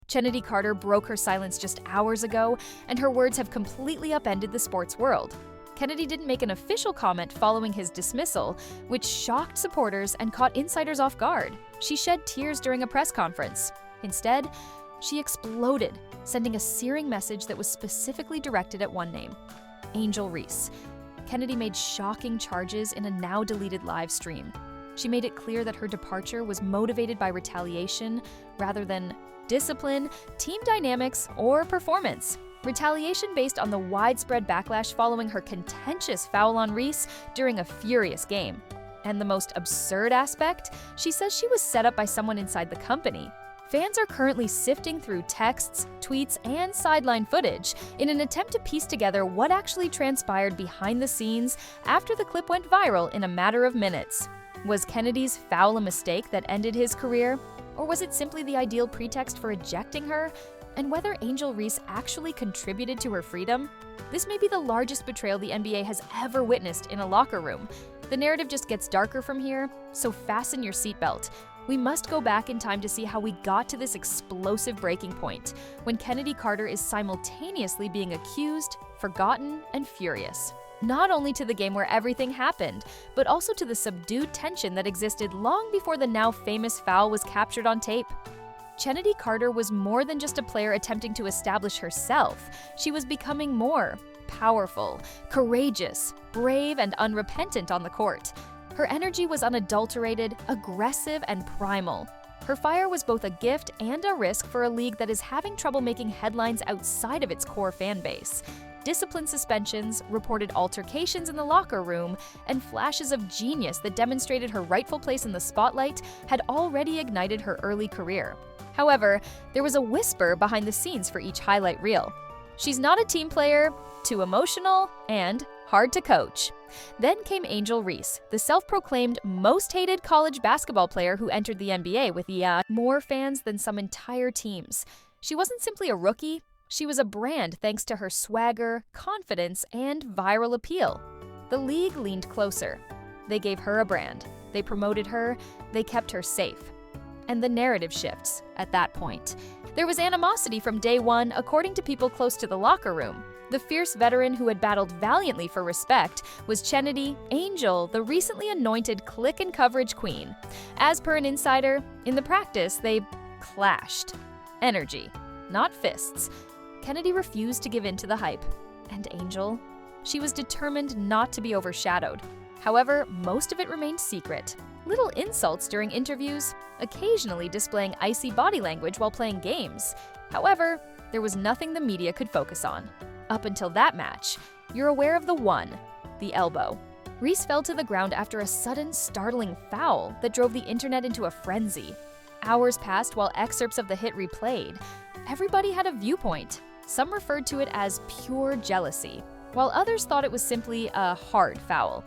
Chennedy Carter broke her silence just hours ago, and her words have completely upended the sports world. Chennedy didn't make an official comment following his dismissal, which shocked supporters and caught insiders off guard. She shed tears during a press conference. Instead, she exploded, sending a searing message that was specifically directed at one name: Angel Reese. Chennedy made shocking charges in a now-deleted live stream. She made it clear that her departure was motivated by retaliation rather than discipline, team dynamics, or performance. Retaliation based on the widespread backlash following her contentious foul on Reese during a furious game. And the most absurd aspect, she says she was set up by someone inside the company. Fans are currently sifting through texts, tweets, and sideline footage in an attempt to piece together what actually transpired behind the scenes after the clip went viral in a matter of minutes. Was Kennedy's foul a mistake that ended his career? Or was it simply the ideal pretext for ejecting her? And whether Angel Reese actually contributed to her freedom? This may be the largest betrayal the NBA has ever witnessed in a locker room. The narrative just gets darker from here, so fasten your seatbelt. We must go back in time to see how we got to this explosive breaking point, when Chennedy Carter is simultaneously being accused, forgotten, and furious. Not only to the game where everything happened, but also to the subdued tension that existed long before the now famous foul was captured on tape. Chennedy Carter was more than just a player attempting to establish herself. She was becoming more powerful, courageous, brave, and unrepentant on the court. Her energy was unadulterated, aggressive, and primal. Her fire was both a gift and a risk for a league that is having trouble making headlines outside of its core fan base. Discipline suspensions, reported altercations in the locker room, and flashes of genius that demonstrated her rightful place in the spotlight had already ignited her early career. However, there was a whisper behind the scenes for each highlight reel. She's not a team player, too emotional, and hard to coach. Then came Angel Reese, the self-proclaimed most hated college basketball player who entered the NBA with more fans than some entire teams. She wasn't simply a rookie. She was a brand thanks to her swagger, confidence, and viral appeal. The league leaned closer. They gave her a brand. They promoted her. They kept her safe. And the narrative shifts at that point. There was animosity from day one, according to people close to the locker room. The fierce veteran who had battled valiantly for respect was Chennedy, Angel, the recently anointed click and coverage queen. As per an insider, in the practice, they clashed. Energy, not fists. Chennedy refused to give in to the hype. And Angel? She was determined not to be overshadowed. However, most of it remained secret. Little insults during interviews, occasionally displaying icy body language while playing games. However, there was nothing the media could focus on. Up until that match, you're aware of the one, the elbow. Reese fell to the ground after a sudden, startling foul that drove the internet into a frenzy. Hours passed while excerpts of the hit replayed. Everybody had a viewpoint. Some referred to it as pure jealousy, while others thought it was simply a hard foul.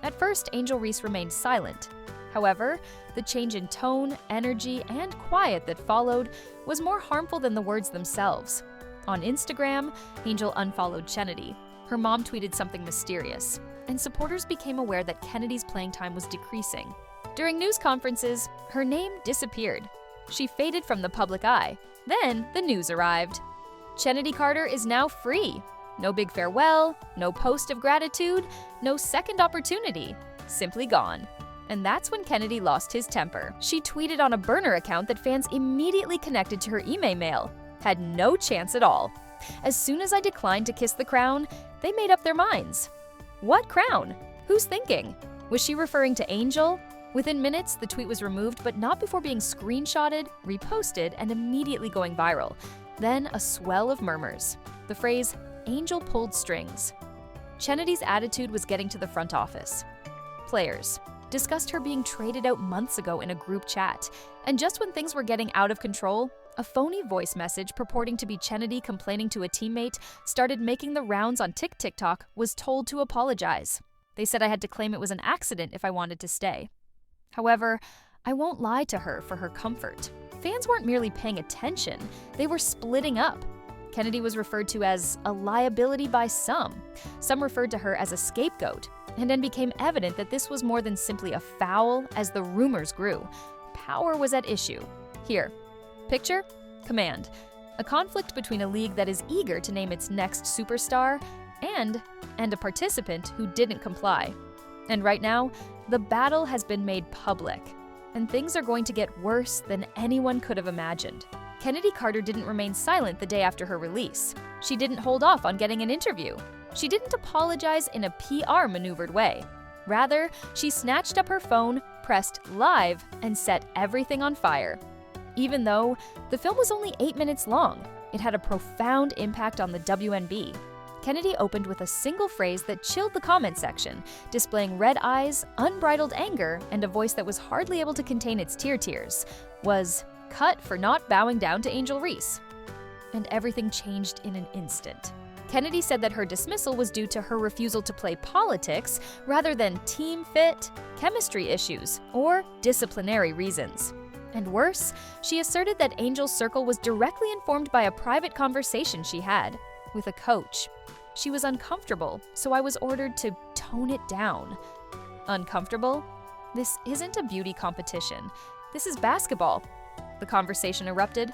At first, Angel Reese remained silent. However, the change in tone, energy, and quiet that followed was more harmful than the words themselves. On Instagram, Angel unfollowed Chennedy. Her mom tweeted something mysterious, and supporters became aware that Kennedy's playing time was decreasing. During news conferences, her name disappeared. She faded from the public eye. Then the news arrived. Chennedy Carter is now free. No big farewell, no post of gratitude, no second opportunity. Simply gone. And that's when Chennedy lost his temper. She tweeted on a burner account that fans immediately connected to her email. Had no chance at all. As soon as I declined to kiss the crown, they made up their minds. What crown? Who's thinking? Was she referring to Angel? Within minutes, the tweet was removed, but not before being screenshotted, reposted, and immediately going viral. Then a swell of murmurs. The phrase, Angel pulled strings. Chennedy's attitude was getting to the front office. Players discussed her being traded out months ago in a group chat, and just when things were getting out of control, a phony voice message purporting to be Chennedy complaining to a teammate started making the rounds on TikTok was told to apologize. They said I had to claim it was an accident if I wanted to stay. However, I won't lie to her for her comfort. Fans weren't merely paying attention, they were splitting up. Chennedy was referred to as a liability by some. Some referred to her as a scapegoat, and then became evident that this was more than simply a foul as the rumors grew. Power was at issue. Here, picture Command. A conflict between a league that is eager to name its next superstar and a participant who didn't comply. And right now, the battle has been made public, and things are going to get worse than anyone could have imagined. Chennedy Carter didn't remain silent the day after her release. She didn't hold off on getting an interview. She didn't apologize in a PR maneuvered way. Rather, she snatched up her phone, pressed live, and set everything on fire. Even though the film was only 8 minutes long, it had a profound impact on the Wnba. Chennedy opened with a single phrase that chilled the comment section, displaying red eyes, unbridled anger, and a voice that was hardly able to contain its tears, was cut for not bowing down to Angel Reese. And everything changed in an instant. Chennedy said that her dismissal was due to her refusal to play politics rather than team fit, chemistry issues, or disciplinary reasons. And worse, she asserted that Angel's circle was directly informed by a private conversation she had with a coach. She was uncomfortable, so I was ordered to tone it down. Uncomfortable? This isn't a beauty competition. This is basketball. The conversation erupted.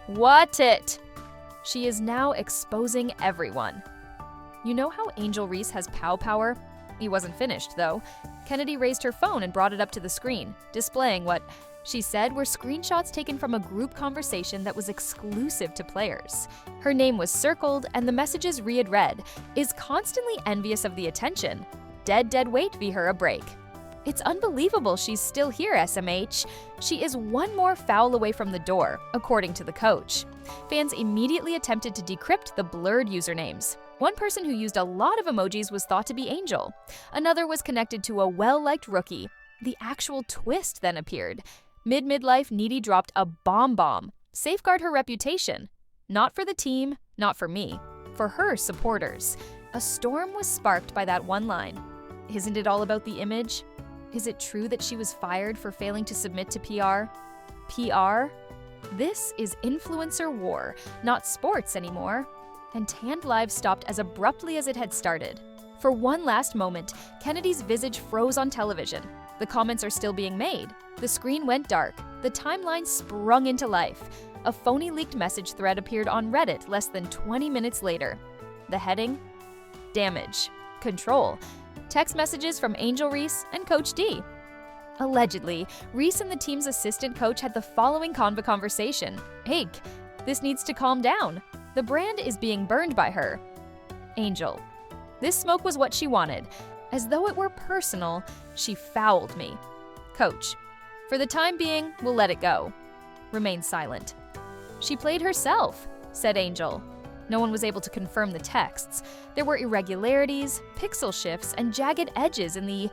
What it? She is now exposing everyone. You know how Angel Reese has pow power? He wasn't finished, though. Chennedy raised her phone and brought it up to the screen, displaying what she said were screenshots taken from a group conversation that was exclusive to players. Her name was circled, and the messages read, "Is constantly envious of the attention. Dead weight be her a break." It's unbelievable she's still here, SMH. She is one more foul away from the door, according to the coach. Fans immediately attempted to decrypt the blurred usernames. One person who used a lot of emojis was thought to be Angel. Another was connected to a well-liked rookie. The actual twist then appeared. Midlife Needy dropped a bomb. Safeguard her reputation. Not for the team, not for me. For her supporters. A storm was sparked by that one line. Isn't it all about the image? Is it true that she was fired for failing to submit to PR? PR? This is influencer war, not sports anymore. And Tanned Live stopped as abruptly as it had started. For one last moment, Kennedy's visage froze on television. The comments are still being made. The screen went dark. The timeline sprung into life. A phony leaked message thread appeared on Reddit less than 20 minutes later. The heading? Damage. Control. Text messages from Angel Reese and Coach D. Allegedly, Reese and the team's assistant coach had the following conversation. "Hey, this needs to calm down. The brand is being burned by her." Angel. "This smoke was what she wanted. As though it were personal, she fouled me." Coach. "For the time being, we'll let it go." Remain silent. "She played herself," said Angel. No one was able to confirm the texts. There were irregularities, pixel shifts, and jagged edges in the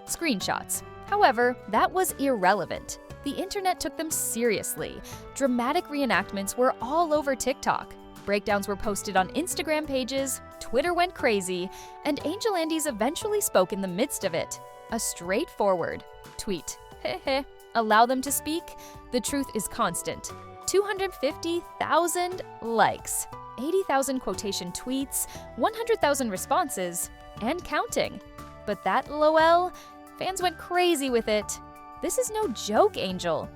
screenshots. However, that was irrelevant. The internet took them seriously. Dramatic reenactments were all over TikTok. Breakdowns were posted on Instagram pages, Twitter went crazy, and Angel Andes eventually spoke in the midst of it. A straightforward tweet. Heh. Allow them to speak? The truth is constant. 250,000 likes. 80,000 quotation tweets, 100,000 responses, and counting. But that LOL, fans went crazy with it. This is no joke, Angel.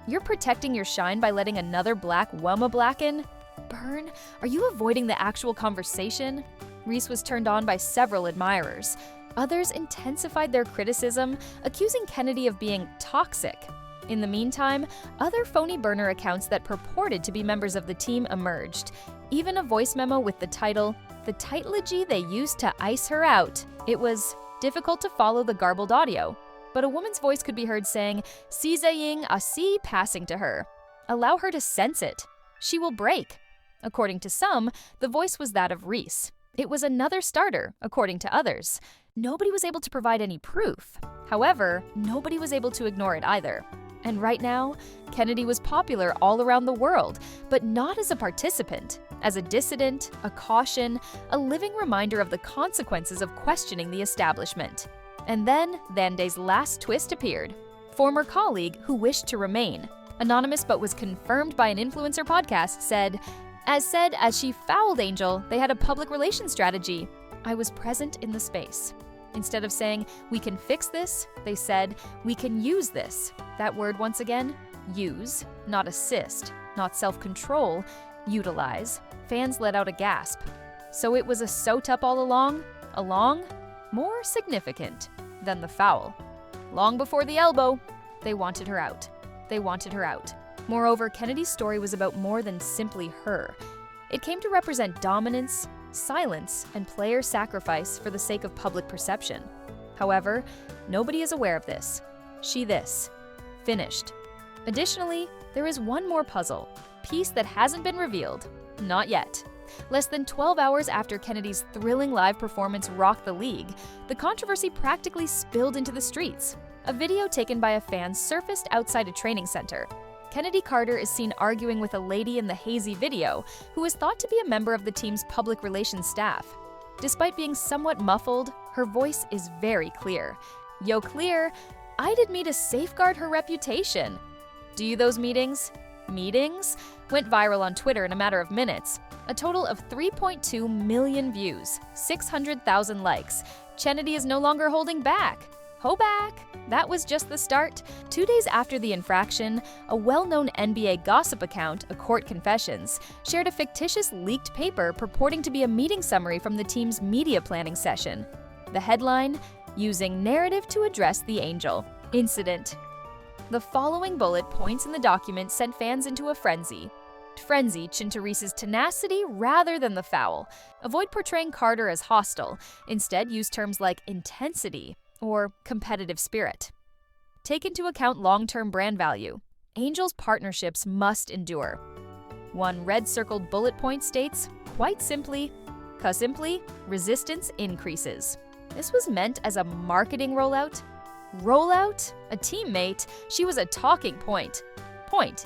You're protecting your shine by letting another black Wnba blacken? Burn? Are you avoiding the actual conversation? Reese was turned on by several admirers. Others intensified their criticism, accusing Chennedy of being toxic. In the meantime, other phony burner accounts that purported to be members of the team emerged. Even a voice memo with the title, "The Titlegy They Used to Ice Her Out." It was difficult to follow the garbled audio, but a woman's voice could be heard saying, "Sizaying asi," passing to her. Allow her to sense it. She will break. According to some, the voice was that of Reese. It was another starter, according to others. Nobody was able to provide any proof. However, nobody was able to ignore it either. And right now, Chennedy was popular all around the world, but not as a participant, as a dissident, a caution, a living reminder of the consequences of questioning the establishment. And then, Wnba's last twist appeared. Former colleague who wished to remain, anonymous but was confirmed by an influencer podcast, said as she fouled Angel, they had a public relations strategy. I was present in the space. Instead of saying, "We can fix this," they said, "We can use this." That word once again, use, not assist. not self-control, utilize, fans let out a gasp. So it was a so-tup all along? More significant than the foul. Long before the elbow, they wanted her out. They wanted her out. Moreover, Kennedy's story was about more than simply her. It came to represent dominance, silence, and player sacrifice for the sake of public perception. However, nobody is aware of this. This. Finished. Additionally, there is one more puzzle, piece that hasn't been revealed. Not yet. Less than 12 hours after Kennedy's thrilling live performance rocked the league, the controversy practically spilled into the streets. A video taken by a fan surfaced outside a training center. Chennedy Carter is seen arguing with a lady in the hazy video who is thought to be a member of the team's public relations staff. Despite being somewhat muffled, her voice is very clear. Yo, clear, I did me to safeguard her reputation. Do you those meetings? Meetings? Went viral on Twitter in a matter of minutes. A total of 3.2 million views, 600,000 likes. Chennedy is no longer holding back. Ho back! That was just the start. 2 days after the infraction, a well-known NBA gossip account, A Court Confessions, shared a fictitious leaked paper purporting to be a meeting summary from the team's media planning session. The headline, "Using Narrative to Address the Angel Incident." The following bullet points in the document sent fans into a frenzy. To Reese's tenacity rather than the foul. Avoid portraying Carter as hostile. Instead, use terms like intensity or competitive spirit. Take into account long-term brand value. Angels' partnerships must endure. One red-circled bullet point states, quite simply, resistance increases. This was meant as a marketing rollout. Rollout? A teammate? She was a talking point.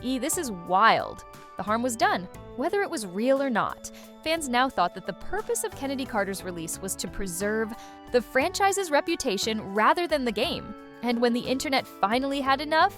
This is wild. The harm was done, whether it was real or not. Fans now thought that the purpose of Chennedy Carter's release was to preserve the franchise's reputation rather than the game. And when the internet finally had enough,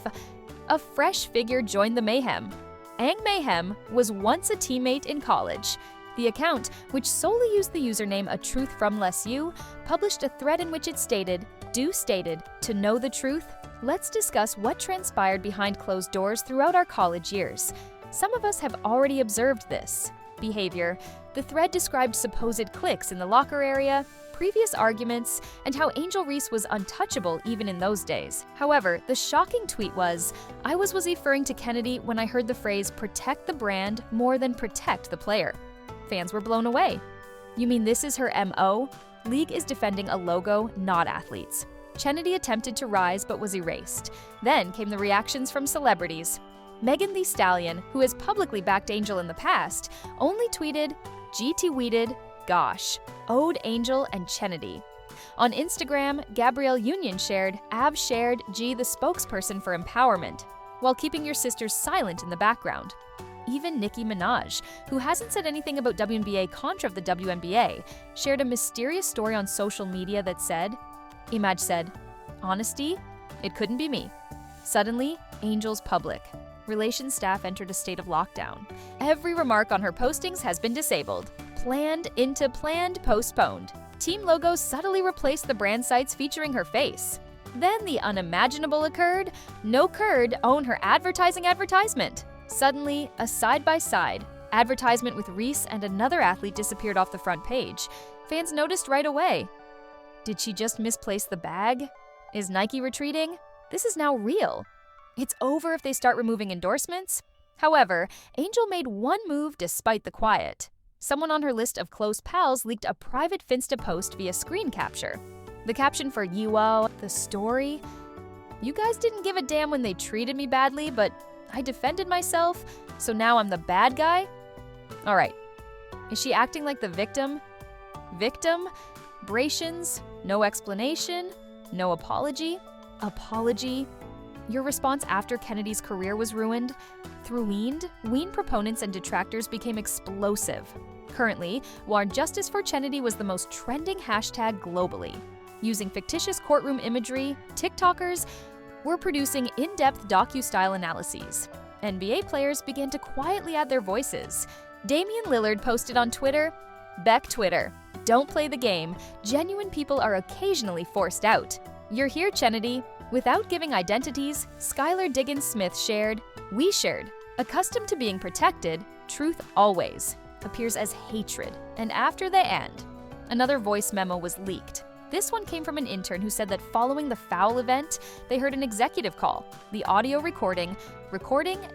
a fresh figure joined the mayhem. Ang Mayhem was once a teammate in college. The account, which solely used the username A Truth From Less You, published a thread in which it stated, "To know the truth, let's discuss what transpired behind closed doors throughout our college years. Some of us have already observed this behavior." The thread described supposed cliques in the locker area, previous arguments, and how Angel Reese was untouchable even in those days. However, the shocking tweet was, "I was referring to Chennedy when I heard the phrase protect the brand more than protect the player." Fans were blown away. You mean this is her MO? League is defending a logo, not athletes. Chennedy attempted to rise but was erased. Then came the reactions from celebrities. Megan Thee Stallion, who has publicly backed Angel in the past, only tweeted, "GT tweeted, gosh, owed Angel and Chennedy." On Instagram, Gabrielle Union shared, "Av shared G the spokesperson for empowerment," while keeping your sisters silent in the background. Even Nicki Minaj, who hasn't said anything about WNBA contra of the WNBA, shared a mysterious story on social media that said, Imaj said, "Honesty? It couldn't be me." Suddenly, Angel's public. Relations staff entered a state of lockdown. Every remark on her postings has been disabled. Planned into planned postponed. Team logos subtly replaced the brand sites featuring her face. Then the unimaginable occurred. No curd own her advertisement. Suddenly, a side-by-side advertisement with Reese and another athlete disappeared off the front page. Fans noticed right away. Did she just misplace the bag? Is Nike retreating? This is now real. It's over if they start removing endorsements. However, Angel made one move despite the quiet. Someone on her list of close pals leaked a private Finsta post via screen capture. The caption for Wnba, the story, "You guys didn't give a damn when they treated me badly, but I defended myself, so now I'm the bad guy?" Alright, is she acting like the victim? Brations? No explanation? No apology? Your response after Kennedy's career was ruined? Through Ween proponents and detractors became explosive. Currently, while Justice for Chennedy was the most trending hashtag globally. Using fictitious courtroom imagery, TikTokers were producing in-depth docu-style analyses. NBA players began to quietly add their voices. Damian Lillard posted on Twitter, "Beck Twitter, don't play the game. Genuine people are occasionally forced out. You're here, Chennedy." Without giving identities, Skylar Diggins Smith shared, "We shared. Accustomed to being protected, truth always appears as hatred, and after they end, another voice memo was leaked. This one came from an intern who said that following the foul event, they heard an executive call, the audio recording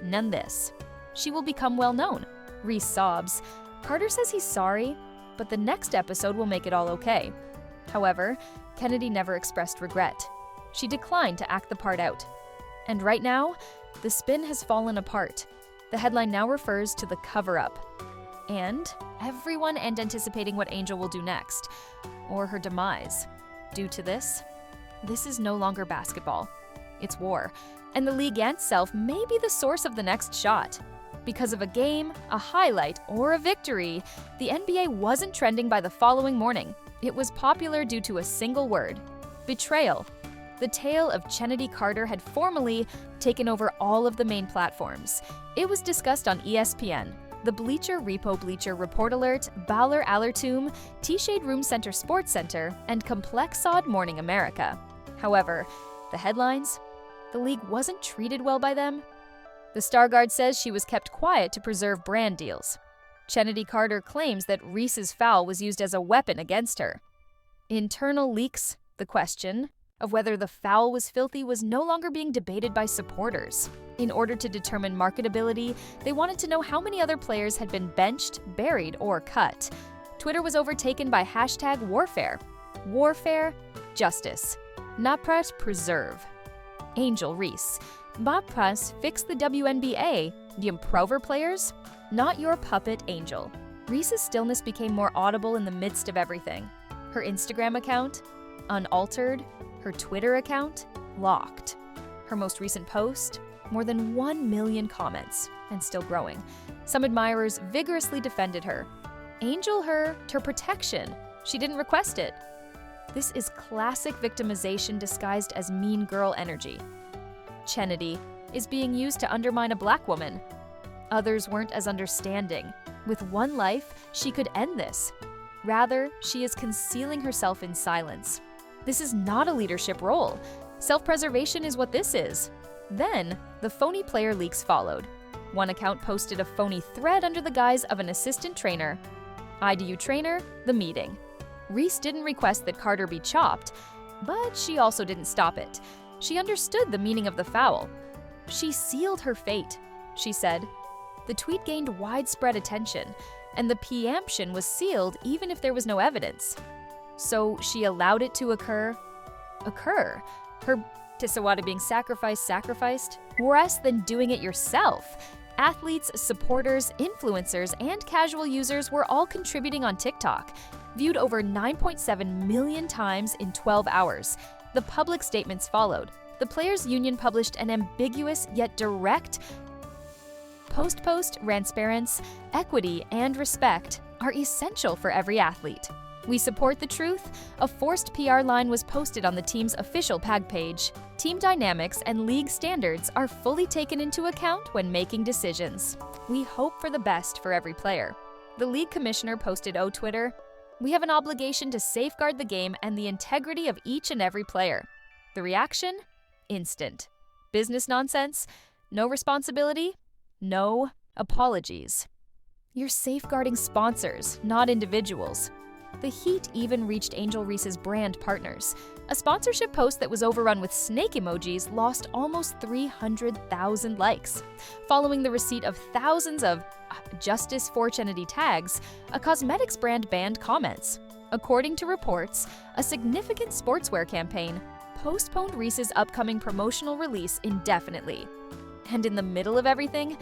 none this. She will become well known. Reese sobs. Carter says he's sorry, but the next episode will make it all okay. However, Chennedy never expressed regret. She declined to act the part out. And right now, the spin has fallen apart. The headline now refers to the cover-up. And everyone and anticipating what Angel will do next, or her demise. Due to this is no longer basketball. It's war, and the league and self may be the source of the next shot. Because of a game, a highlight, or a victory, the NBA wasn't trending by the following morning. It was popular due to a single word: betrayal. The tale of Chennedy Carter had formally taken over all of the main platforms. It was discussed on ESPN, the Bleacher Report Alert, Bowler Allertum, T-Shade Room Center Sports Center, and Complexod Morning America. However, the headlines? The league wasn't treated well by them. The Starguard says she was kept quiet to preserve brand deals. Chennedy Carter claims that Reese's foul was used as a weapon against her. Internal leaks, the question of whether the foul was filthy was no longer being debated by supporters. In order to determine marketability, they wanted to know how many other players had been benched, buried, or cut. Twitter was overtaken by #warfare. Warfare, justice. Napras preserve. Angel Reese. Napras fix the WNBA. The improver players? Not your puppet, Angel. Reese's stillness became more audible in the midst of everything. Her Instagram account, unaltered. Her Twitter account, locked. Her most recent post, more than 1 million comments, and still growing. Some admirers vigorously defended her. Angel her to protection. She didn't request it. This is classic victimization disguised as mean girl energy. Chennedy is being used to undermine a black woman. Others weren't as understanding. With one life, she could end this. Rather, she is concealing herself in silence. This is not a leadership role. Self-preservation is what this is. Then, the phony player leaks followed. One account posted a phony thread under the guise of an assistant trainer. IDU trainer, the meeting. Reese didn't request that Carter be chopped, but she also didn't stop it. She understood the meaning of the foul. She sealed her fate, she said. The tweet gained widespread attention, and the preemption was sealed even if there was no evidence. So she allowed it to occur. Her Tisawada being sacrificed? Worse than doing it yourself. Athletes, supporters, influencers, and casual users were all contributing on TikTok, viewed over 9.7 million times in 12 hours. The public statements followed. The Players Union published an ambiguous yet direct post transparency, equity, and respect are essential for every athlete. We support the truth. A forced PR line was posted on the team's official PAG page. Team dynamics and league standards are fully taken into account when making decisions. We hope for the best for every player. The league commissioner posted on Twitter, "We have an obligation to safeguard the game and the integrity of each and every player." The reaction? Instant. Business nonsense? No responsibility? No apologies. You're safeguarding sponsors, not individuals. The heat even reached Angel Reese's brand partners. A sponsorship post that was overrun with snake emojis lost almost 300,000 likes. Following the receipt of thousands of Justice for Chennedy tags, a cosmetics brand banned comments. According to reports, a significant sportswear campaign postponed Reese's upcoming promotional release indefinitely. And in the middle of everything,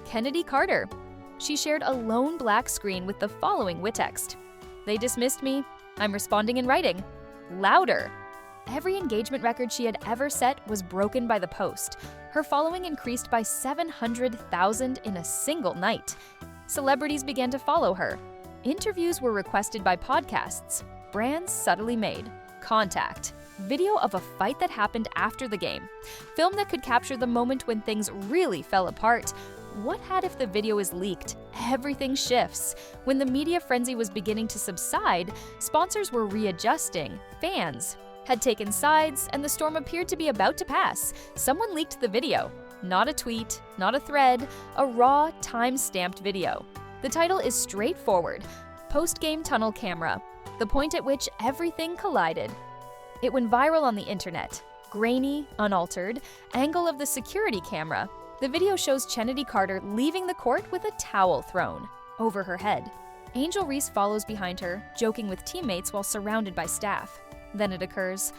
Chennedy Carter. She shared a lone black screen with the following wittext. "They dismissed me. I'm responding in writing. Louder." Every engagement record she had ever set was broken by the post. Her following increased by 700,000 in a single night. Celebrities began to follow her. Interviews were requested by podcasts. Brands subtly made. Contact. Video of a fight that happened after the game. Film that could capture the moment when things really fell apart. What had if the video is leaked? Everything shifts. When the media frenzy was beginning to subside, sponsors were readjusting. Fans had taken sides, and the storm appeared to be about to pass. Someone leaked the video. Not a tweet, not a thread, a raw, time-stamped video. The title is straightforward: Post-game tunnel camera, the point at which everything collided. It went viral on the internet. Grainy, unaltered, angle of the security camera. The video shows Chennedy Carter leaving the court with a towel thrown over her head. Angel Reese follows behind her, joking with teammates while surrounded by staff. Then it occurs.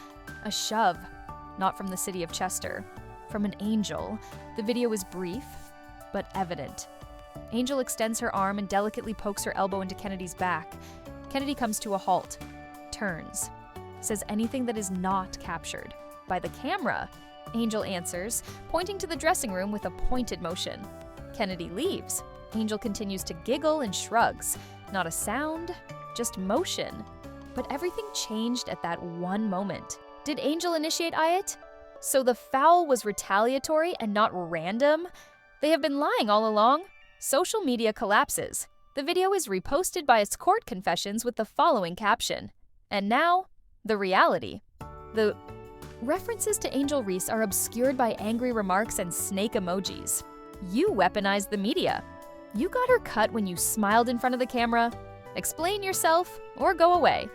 A shove. Not from the city of Chester. From an Angel. The video is brief, but evident. Angel extends her arm and delicately pokes her elbow into Kennedy's back. Kennedy comes to a halt. Turns. Says anything that is not captured by the camera. Angel answers, pointing to the dressing room with a pointed motion. Kennedy leaves. Angel continues to giggle and shrugs. Not a sound, just motion. But everything changed at that one moment. Did Angel initiate it? So the foul was retaliatory and not random? They have been lying all along. Social media collapses. The video is reposted by its court confessions with the following caption. And now, the reality. The references to Angel Reese are obscured by angry remarks and snake emojis. You weaponized the media. You got her cut when you smiled in front of the camera. Explain yourself or go away.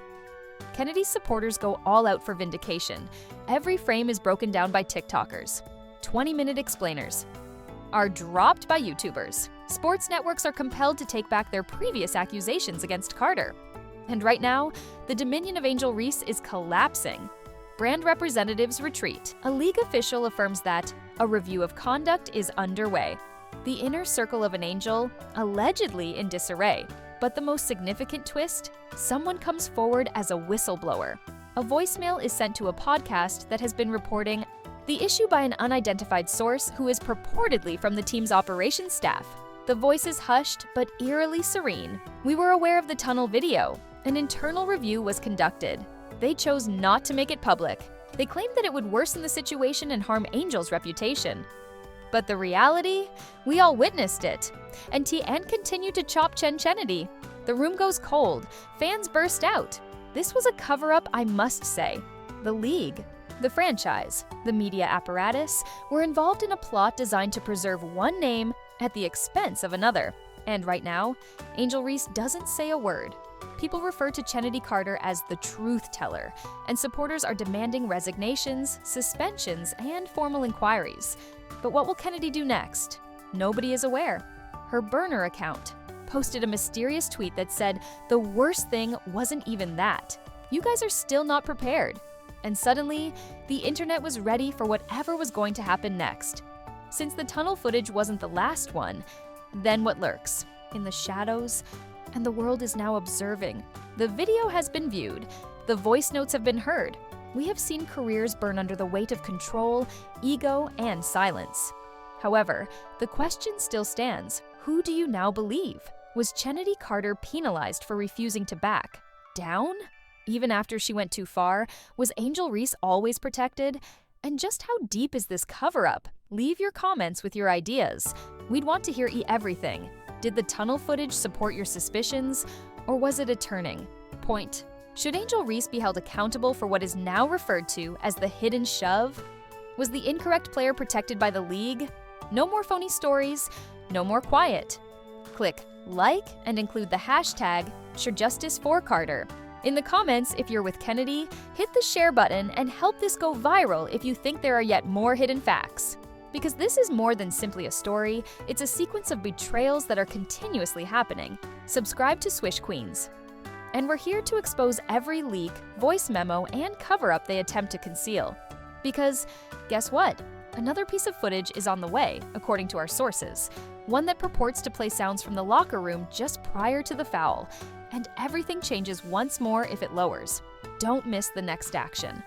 Kennedy's supporters go all out for vindication. Every frame is broken down by TikTokers. 20-minute explainers are dropped by YouTubers. Sports networks are compelled to take back their previous accusations against Carter. And right now, the dominion of Angel Reese is collapsing. Brand representatives retreat. A league official affirms that a review of conduct is underway. The inner circle of an Angel, allegedly in disarray. But the most significant twist? Someone comes forward as a whistleblower. A voicemail is sent to a podcast that has been reporting the issue by an unidentified source who is purportedly from the team's operations staff. The voice is hushed but eerily serene. We were aware of the tunnel video. An internal review was conducted. They chose not to make it public. They claimed that it would worsen the situation and harm Angel's reputation. But the reality? We all witnessed it. And TN continued to chop Chennedy. The room goes cold. Fans burst out. This was a cover-up, I must say. The league, the franchise, the media apparatus were involved in a plot designed to preserve one name at the expense of another. And right now, Angel Reese doesn't say a word. People refer to Chennedy Carter as the truth teller, and supporters are demanding resignations, suspensions, and formal inquiries. But what will Kennedy do next? Nobody is aware. Her burner account posted a mysterious tweet that said, "The worst thing wasn't even that. You guys are still not prepared." And suddenly, the internet was ready for whatever was going to happen next. Since the tunnel footage wasn't the last one, then what lurks? In the shadows? And the world is now observing. The video has been viewed. The voice notes have been heard. We have seen careers burn under the weight of control, ego, and silence. However, the question still stands. Who do you now believe? Was Chennedy Carter penalized for refusing to back down? Even after she went too far, was Angel Reese always protected? And just how deep is this cover-up? Leave your comments with your ideas. We'd want to hear everything. Did the tunnel footage support your suspicions? Or was it a turning point? Should Angel Reese be held accountable for what is now referred to as the hidden shove? Was the incorrect player protected by the league? No more phony stories, no more quiet. Click like and include the hashtag #SureJusticeForCarter. In the comments, if you're with Kennedy, hit the share button and help this go viral if you think there are yet more hidden facts. Because this is more than simply a story, it's a sequence of betrayals that are continuously happening. Subscribe to Swish Queens. And we're here to expose every leak, voice memo, and cover-up they attempt to conceal. Because, guess what? Another piece of footage is on the way, according to our sources. One that purports to play sounds from the locker room just prior to the foul. And everything changes once more if it lowers. Don't miss the next action.